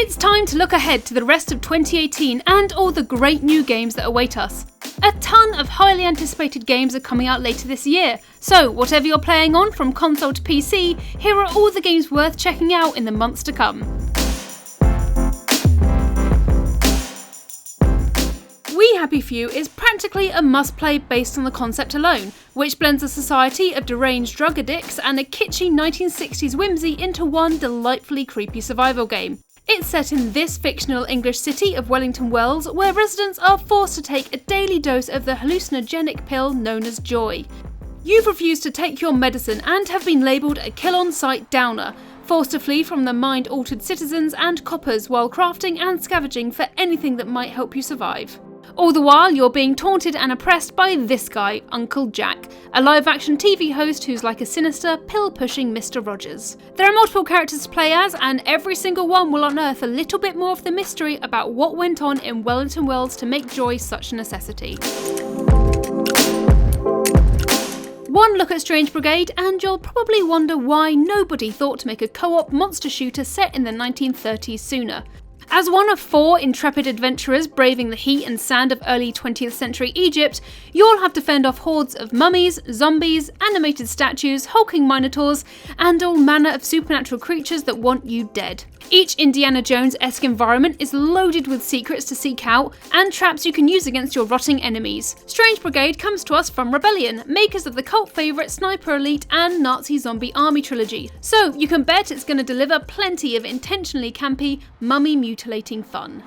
It's time to look ahead to the rest of 2018 and all the great new games that await us. A ton of highly anticipated games are coming out later this year, so whatever you're playing on from console to PC, here are all the games worth checking out in the months to come. We Happy Few is practically a must-play based on the concept alone, which blends a society of deranged drug addicts and a kitschy 1960s whimsy into one delightfully creepy survival game. It's set in this fictional English city of Wellington Wells, where residents are forced to take a daily dose of the hallucinogenic pill known as joy. You've refused to take your medicine and have been labelled a kill-on-sight downer, forced to flee from the mind-altered citizens and coppers while crafting and scavenging for anything that might help you survive. All the while, you're being taunted and oppressed by this guy, Uncle Jack, a live-action TV host who's like a sinister, pill-pushing Mr. Rogers. There are multiple characters to play as, and every single one will unearth a little bit more of the mystery about what went on in Wellington Wells to make joy such a necessity. One look at Strange Brigade, and you'll probably wonder why nobody thought to make a co-op monster shooter set in the 1930s sooner. As one of 4 intrepid adventurers braving the heat and sand of early 20th century Egypt, you'll have to fend off hordes of mummies, zombies, animated statues, hulking minotaurs, and all manner of supernatural creatures that want you dead. Each Indiana Jones-esque environment is loaded with secrets to seek out and traps you can use against your rotting enemies. Strange Brigade comes to us from Rebellion, makers of the cult favourite Sniper Elite and Nazi Zombie Army trilogy, so you can bet it's going to deliver plenty of intentionally campy, mummy-mutilating fun.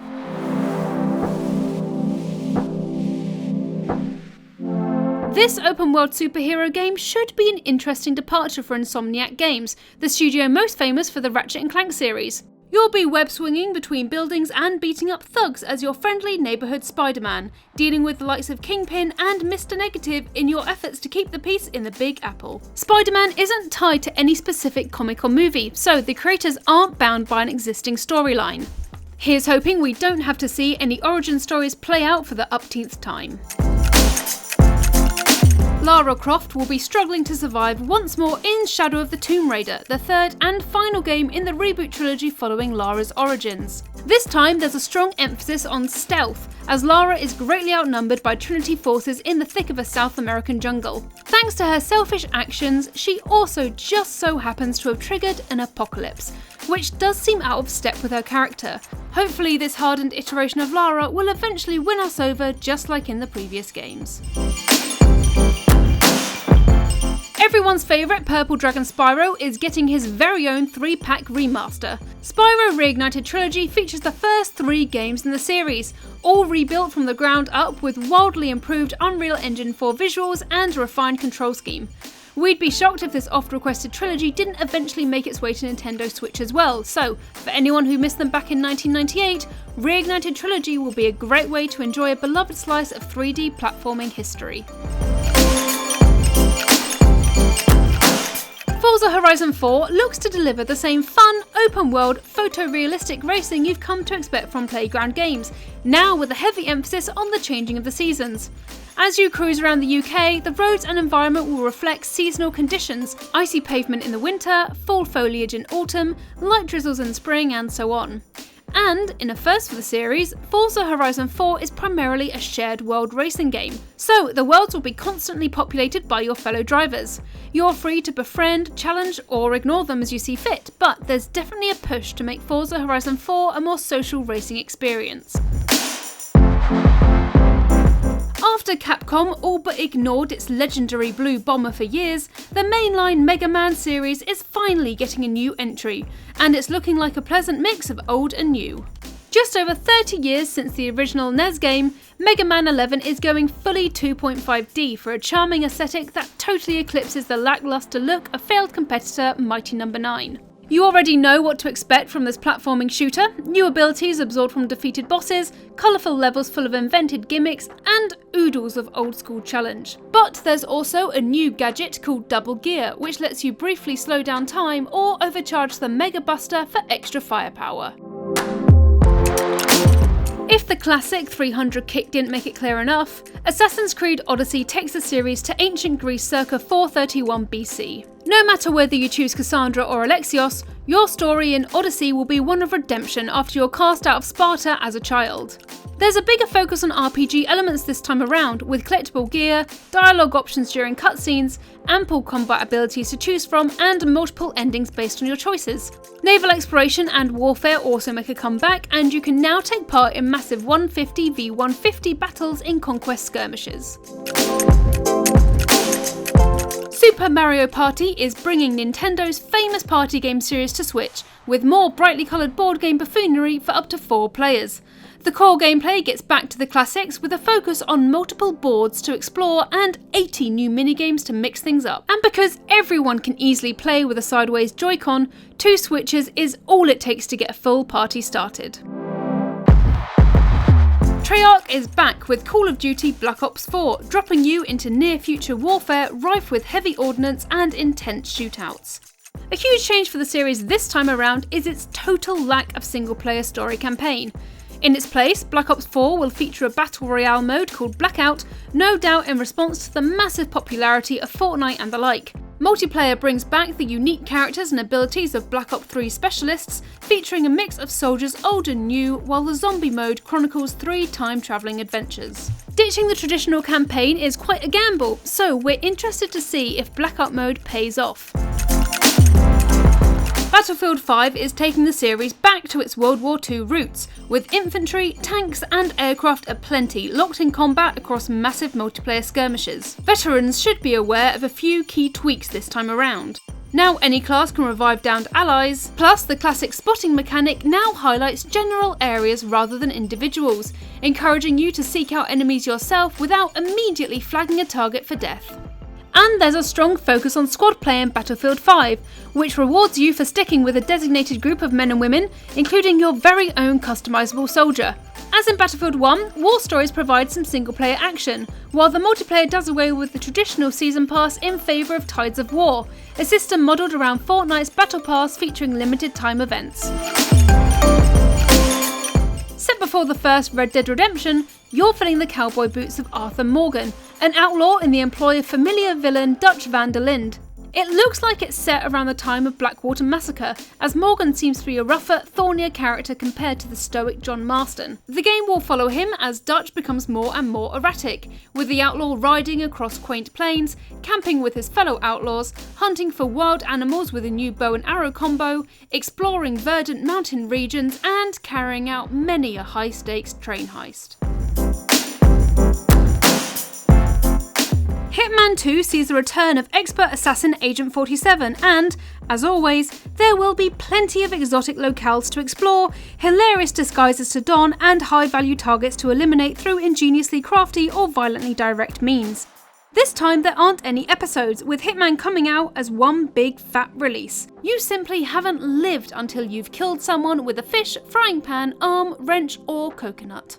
This open-world superhero game should be an interesting departure for Insomniac Games, the studio most famous for the Ratchet & Clank series. You'll be web-swinging between buildings and beating up thugs as your friendly neighbourhood Spider-Man, dealing with the likes of Kingpin and Mr. Negative in your efforts to keep the peace in the Big Apple. Spider-Man isn't tied to any specific comic or movie, so the creators aren't bound by an existing storyline. Here's hoping we don't have to see any origin stories play out for the upteenth time. Lara Croft will be struggling to survive once more in Shadow of the Tomb Raider, the third and final game in the reboot trilogy following Lara's origins. This time there's a strong emphasis on stealth, as Lara is greatly outnumbered by Trinity forces in the thick of a South American jungle. Thanks to her selfish actions, she also just so happens to have triggered an apocalypse, which does seem out of step with her character. Hopefully this hardened iteration of Lara will eventually win us over just like in the previous games. Everyone's favourite Purple Dragon Spyro is getting his very own 3-pack remaster. Spyro Reignited Trilogy features the first 3 games in the series, all rebuilt from the ground up with wildly improved Unreal Engine 4 visuals and a refined control scheme. We'd be shocked if this oft-requested trilogy didn't eventually make its way to Nintendo Switch as well, so for anyone who missed them back in 1998, Reignited Trilogy will be a great way to enjoy a beloved slice of 3D platforming history. Forza Horizon 4 looks to deliver the same fun, open-world, photorealistic racing you've come to expect from Playground Games, now with a heavy emphasis on the changing of the seasons. As you cruise around the UK, the roads and environment will reflect seasonal conditions, icy pavement in the winter, fall foliage in autumn, light drizzles in spring, and so on. And, in a first for the series, Forza Horizon 4 is primarily a shared world racing game, so the worlds will be constantly populated by your fellow drivers. You're free to befriend, challenge, or ignore them as you see fit, but there's definitely a push to make Forza Horizon 4 a more social racing experience. After Capcom all but ignored its legendary Blue Bomber for years, the mainline Mega Man series is finally getting a new entry, and it's looking like a pleasant mix of old and new. Just over 30 years since the original NES game, Mega Man 11 is going fully 2.5D for a charming aesthetic that totally eclipses the lackluster look of failed competitor Mighty No. 9. You already know what to expect from this platforming shooter: new abilities absorbed from defeated bosses, colourful levels full of invented gimmicks, and oodles of old school challenge. But there's also a new gadget called Double Gear, which lets you briefly slow down time or overcharge the Mega Buster for extra firepower. If the classic 300 kick didn't make it clear enough, Assassin's Creed Odyssey takes the series to ancient Greece circa 431 BC. No matter whether you choose Cassandra or Alexios, your story in Odyssey will be one of redemption after you're cast out of Sparta as a child. There's a bigger focus on RPG elements this time around, with collectible gear, dialogue options during cutscenes, ample combat abilities to choose from, and multiple endings based on your choices. Naval exploration and warfare also make a comeback, and you can now take part in massive 150v150 battles in conquest skirmishes. Super Mario Party is bringing Nintendo's famous party game series to Switch, with more brightly coloured board game buffoonery for up to 4 players. The core gameplay gets back to the classics with a focus on multiple boards to explore and 80 new minigames to mix things up. And because everyone can easily play with a sideways Joy-Con, 2 switches is all it takes to get a full party started. Treyarch is back with Call of Duty Black Ops 4, dropping you into near-future warfare rife with heavy ordnance and intense shootouts. A huge change for the series this time around is its total lack of single-player story campaign. In its place, Black Ops 4 will feature a Battle Royale mode called Blackout, no doubt in response to the massive popularity of Fortnite and the like. Multiplayer brings back the unique characters and abilities of Black Ops 3 specialists, featuring a mix of soldiers old and new, while the zombie mode chronicles 3 time-travelling adventures. Ditching the traditional campaign is quite a gamble, so we're interested to see if Blackout mode pays off. Battlefield 5 is taking the series back to its World War II roots, with infantry, tanks and aircraft aplenty locked in combat across massive multiplayer skirmishes. Veterans should be aware of a few key tweaks this time around. Now any class can revive downed allies, plus the classic spotting mechanic now highlights general areas rather than individuals, encouraging you to seek out enemies yourself without immediately flagging a target for death. And there's a strong focus on squad play in Battlefield 5, which rewards you for sticking with a designated group of men and women, including your very own customisable soldier. As in Battlefield 1, War Stories provides some single-player action, while the multiplayer does away with the traditional Season Pass in favour of Tides of War, a system modelled around Fortnite's Battle Pass featuring limited-time events. Set before the first Red Dead Redemption, you're filling the cowboy boots of Arthur Morgan, an outlaw in the employ of familiar villain Dutch van der Linde. It looks like it's set around the time of Blackwater Massacre, as Morgan seems to be a rougher, thornier character compared to the stoic John Marston. The game will follow him as Dutch becomes more and more erratic, with the outlaw riding across quaint plains, camping with his fellow outlaws, hunting for wild animals with a new bow and arrow combo, exploring verdant mountain regions, and carrying out many a high-stakes train heist. Hitman II sees the return of expert assassin Agent 47 and, as always, there will be plenty of exotic locales to explore, hilarious disguises to don and high-value targets to eliminate through ingeniously crafty or violently direct means. This time there aren't any episodes, with Hitman coming out as one big fat release. You simply haven't lived until you've killed someone with a fish, frying pan, arm, wrench or coconut.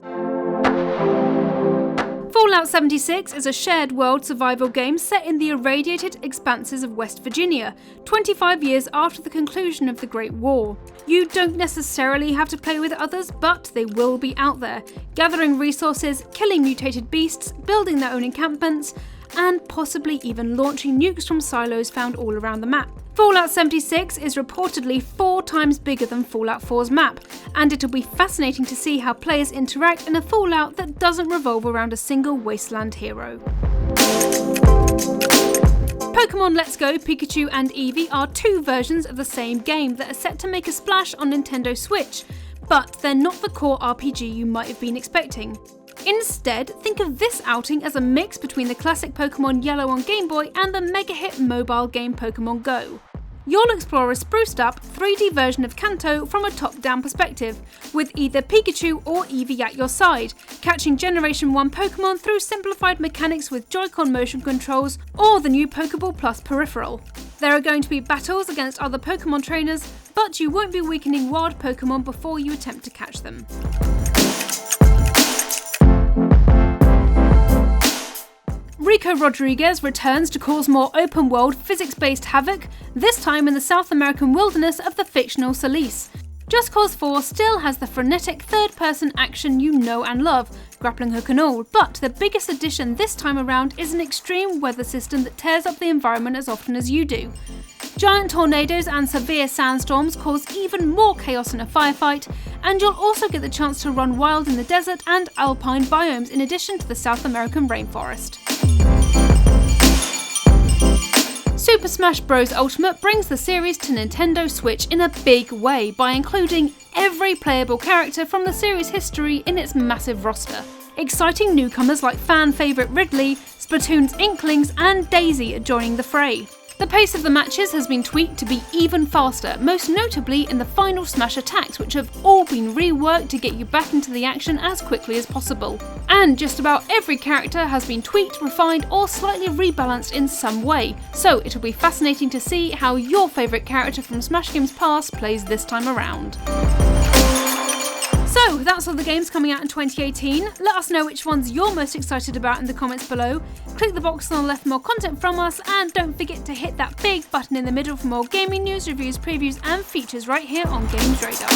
Fallout 76 is a shared world survival game set in the irradiated expanses of West Virginia, 25 years after the conclusion of the Great War. You don't necessarily have to play with others, but they will be out there, gathering resources, killing mutated beasts, building their own encampments, and possibly even launching nukes from silos found all around the map. Fallout 76 is reportedly 4 times bigger than Fallout 4's map, and it'll be fascinating to see how players interact in a Fallout that doesn't revolve around a single wasteland hero. Pokemon Let's Go Pikachu and Eevee are 2 versions of the same game that are set to make a splash on Nintendo Switch, but they're not the core RPG you might have been expecting. Instead, think of this outing as a mix between the classic Pokemon Yellow on Game Boy and the mega-hit mobile game Pokemon Go. You'll explore a spruced-up 3D version of Kanto from a top-down perspective, with either Pikachu or Eevee at your side, catching Generation 1 Pokemon through simplified mechanics with Joy-Con motion controls or the new Pokeball Plus peripheral. There are going to be battles against other Pokemon trainers, but you won't be weakening wild Pokemon before you attempt to catch them. Rico Rodriguez returns to cause more open-world, physics-based havoc, this time in the South American wilderness of the fictional Solis. Just Cause 4 still has the frenetic third-person action you know and love, grappling hook and all, but the biggest addition this time around is an extreme weather system that tears up the environment as often as you do. Giant tornadoes and severe sandstorms cause even more chaos in a firefight, and you'll also get the chance to run wild in the desert and alpine biomes in addition to the South American rainforest. Super Smash Bros. Ultimate brings the series to Nintendo Switch in a big way by including every playable character from the series' history in its massive roster. Exciting newcomers like fan favourite Ridley, Splatoon's Inklings and Daisy are joining the fray. The pace of the matches has been tweaked to be even faster, most notably in the final Smash attacks, which have all been reworked to get you back into the action as quickly as possible. And just about every character has been tweaked, refined or slightly rebalanced in some way, so it'll be fascinating to see how your favourite character from Smash games past plays this time around. So that's all the games coming out in 2018. Let us know which ones you're most excited about in the comments below. Click the box on the left for more content from us, and don't forget to hit that big button in the middle for more gaming news, reviews, previews and features right here on Games Radar.